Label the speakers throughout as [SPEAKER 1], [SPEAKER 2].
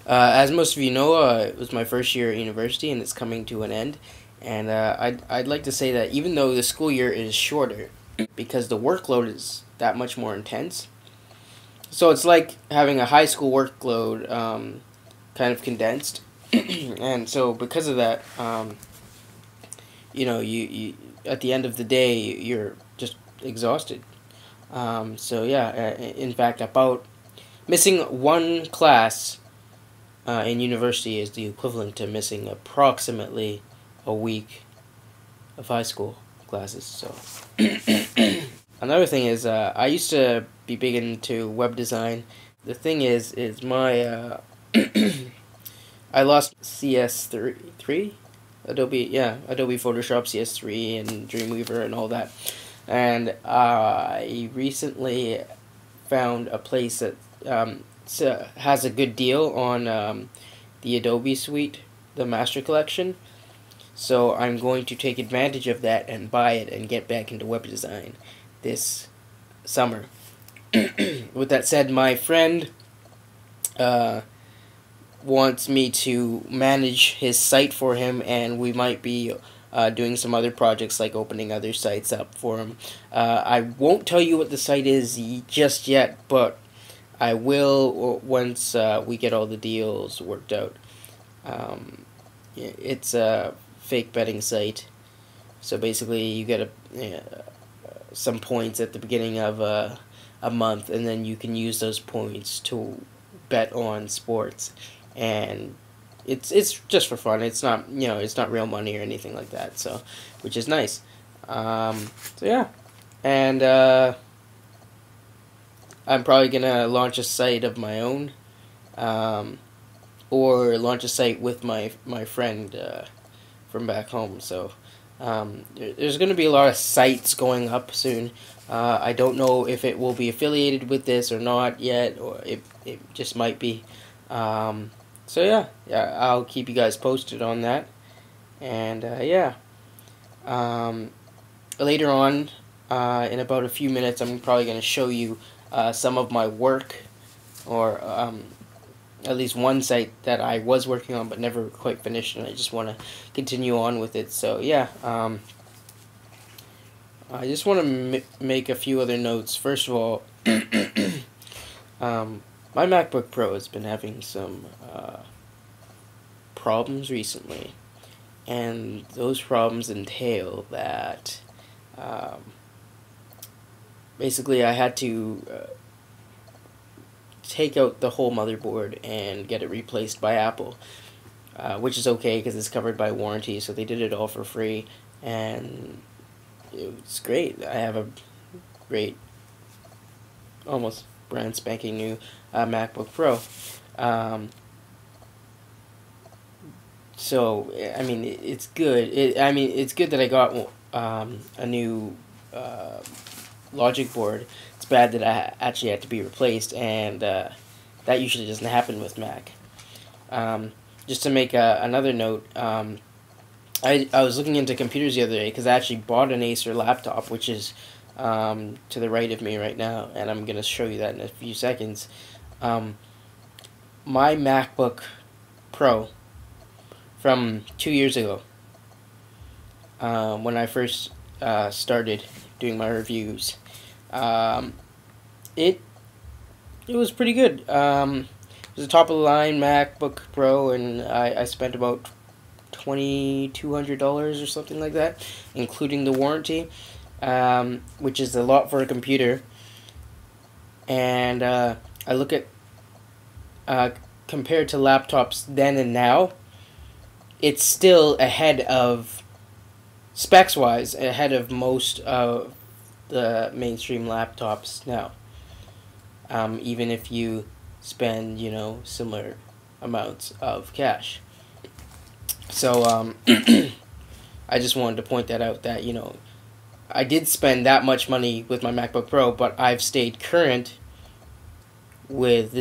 [SPEAKER 1] As most of you know, it was my first year at university, and it's coming to an end. And I'd like to say that even though the school year is shorter, because the workload is that much more intense, so it's like having a high school workload, kind of condensed. And so because of that, you at the end of the day you're just exhausted. So yeah, in fact, about missing one class in university is the equivalent to missing approximately a week of high school classes. So another thing is, I used to be big into web design. The thing is my I lost CS3, Adobe Photoshop CS3 and Dreamweaver and all that. And I recently found a place that has a good deal on the Adobe Suite, the Master Collection. So I'm going to take advantage of that and buy it and get back into web design this summer. With that said, my friend wants me to manage his site for him, and we might be doing some other projects like opening other sites up for him. I won't tell you what the site is just yet, but I will once we get all the deals worked out. It's a fake betting site, so basically you get some points at the beginning of a month, and then you can use those points to bet on sports, and it's just for fun. It's not it's not real money or anything like that. So, which is nice. So yeah, and I'm probably gonna launch a site of my own, or launch a site with my friend from back home. So there's gonna be a lot of sites going up soon. I don't know if it will be affiliated with this or not yet, or it just might be. So yeah, I'll keep you guys posted on that. And yeah, later on, in about a few minutes, I'm probably going to show you some of my work, or at least one site that I was working on but never quite finished, and I just want to continue on with it. So yeah, I just want to make a few other notes. First of all, my MacBook Pro has been having some problems recently, and those problems entail that basically I had to take out the whole motherboard and get it replaced by Apple, which is okay because it's covered by warranty, so they did it all for free, and it's great. I have a great, almost brand spanking new MacBook Pro. So I mean, it's good. It's good that I got a new logic board. It's bad that I actually had to be replaced, and that usually doesn't happen with Mac. Just to make another note, I was looking into computers the other day because I actually bought an Acer laptop, which is to the right of me right now, and I'm going to show you that in a few seconds. My MacBook Pro from 2 years ago, when I first started doing my reviews, it was pretty good. It was a top of the line MacBook Pro, and I spent about $2,200 or something like that, including the warranty, which is a lot for a computer. And I look at compared to laptops then and now, it's still ahead of, specs wise, ahead of most of the mainstream laptops now. Even if you spend similar amounts of cash. So I just wanted to point that out, that I did spend that much money with my MacBook Pro, but I've stayed current with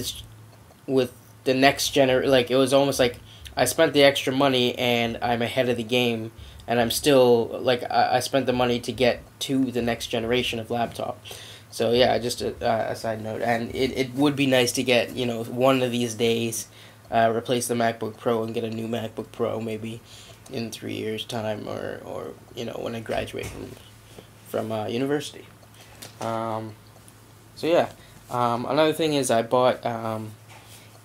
[SPEAKER 1] the next generation. Like, it was almost like I spent the extra money and I'm ahead of the game, and I'm still, like, I spent the money to get to the next generation of laptop. So yeah, just a side note, and it would be nice to get, you know, one of these days, replace the MacBook Pro and get a new MacBook Pro maybe in 3 years time, or you know, when I graduate from university. Um, so yeah, another thing is I bought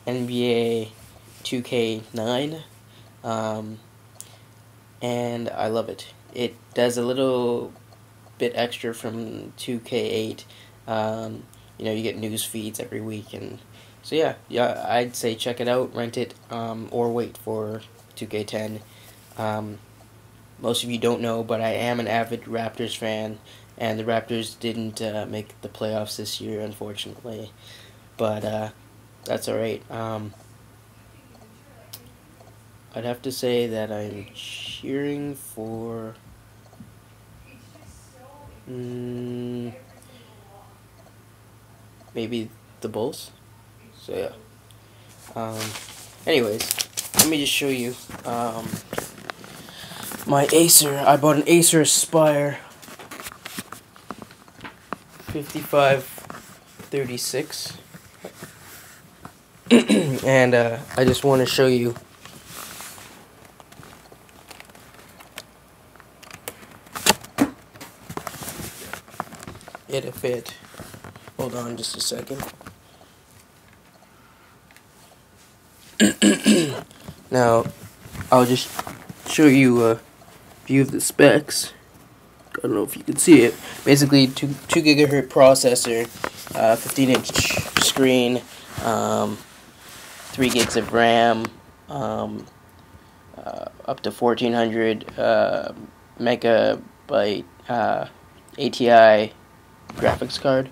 [SPEAKER 1] NBA 2K9, and I love it. It does a little bit extra from 2K8. You know, you get news feeds every week, and so yeah, I'd say check it out, rent it, or wait for 2K10. Most of you don't know, but I am an avid Raptors fan, and the Raptors didn't make the playoffs this year, unfortunately. But that's alright. I'd have to say that I'm cheering for maybe the Bulls. So yeah. Anyways, let me just show you my Acer. I bought an Acer Aspire 5536. And I just want to show you it if it. Hold on just a second. Now, I'll just show you a view of the specs. I don't know if you can see it. Basically, 2 gigahertz processor, 15-inch screen, 3 gigs of RAM, up to 1400 megabyte ATI graphics card,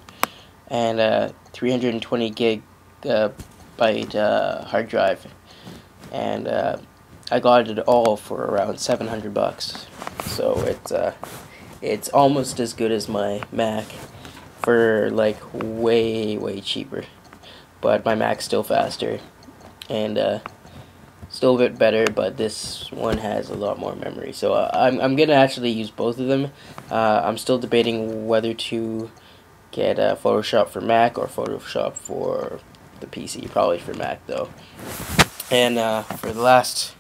[SPEAKER 1] and 320 gigabyte hard drive, and I got it all for around $700. So it's almost as good as my Mac for like way cheaper, but my Mac's still faster and still a bit better, but this one has a lot more memory. So I'm gonna actually use both of them. I'm still debating whether to get Photoshop for Mac or Photoshop for the PC. Probably for Mac though. And for the last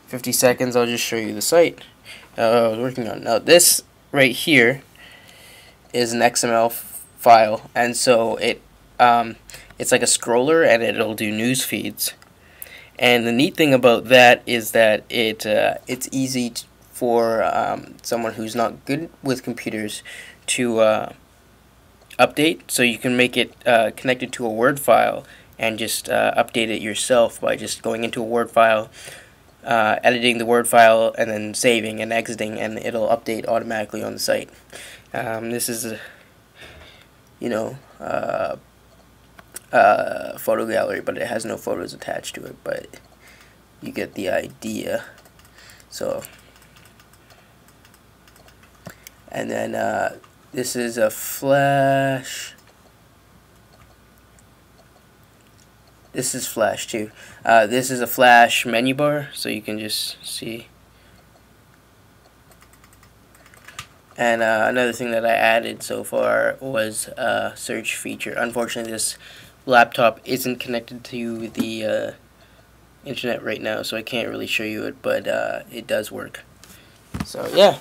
[SPEAKER 1] 50 seconds, I'll just show you the site I was working on. Now this right here is an XML file, and so it's like a scroller, and it'll do news feeds. And the neat thing about that is that it's easy for someone who's not good with computers to update. So you can make it connected to a Word file and just update it yourself by just going into a Word file, editing the Word file, and then saving and exiting, and it'll update automatically on the site. This is a, photo gallery, but it has no photos attached to it, but you get the idea. So, and then this is a Flash. This is Flash too. This is a Flash menu bar, so you can just see. And another thing that I added so far was a search feature. Unfortunately, this laptop isn't connected to the internet right now, so I can't really show you it, but it does work. So yeah,